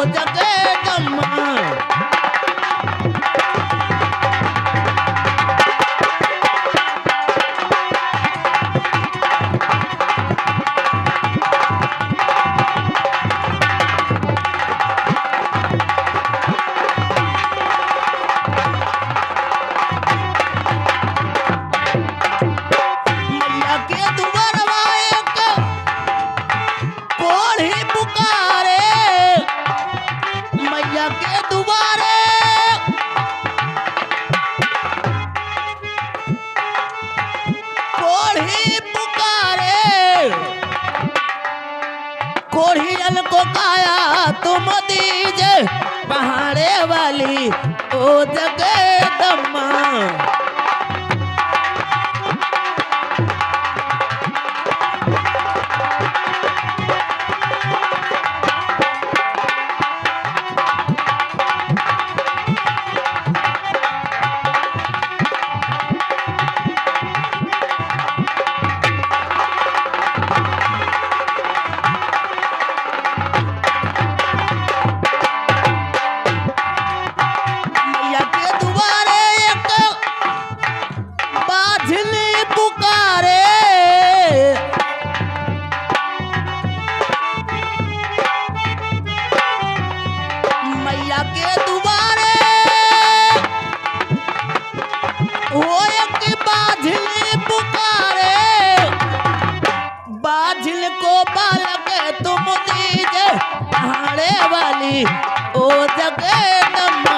जगदम्मा। मैया के दुआरवा एक कोढ़ी पुकारे, मैया के दुआरे कोढ़ी पुकारे। कोढ़ियन को काया तुम दीजे, पहाड़े वाली ओ जगदम्मा। मैया के दुआरे एक बाझली पुकारे, मैया के दुआरे वो एक बाझली पुकारे। बाझिल को बालक तुम दीजे, पहाड़े वाली ओ जगदम्मा।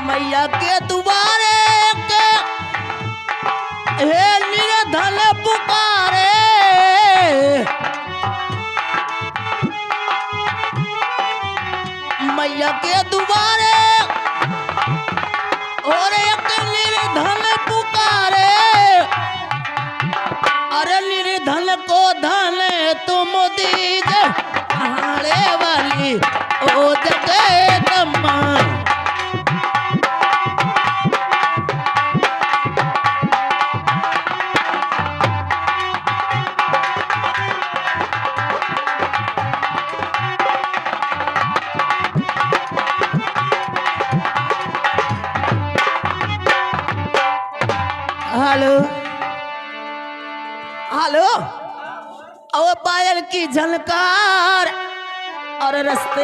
मैया के दुआरे के हे निर्धन पुकारे। मैया के दुआरे और एक निर्धन पुकारे। अरे निर्धन को धन तुम दीजे, पहाड़े वाली ओ जगदम्मा। हेलो हेलो, ओ पायल की झनकार और रस्ते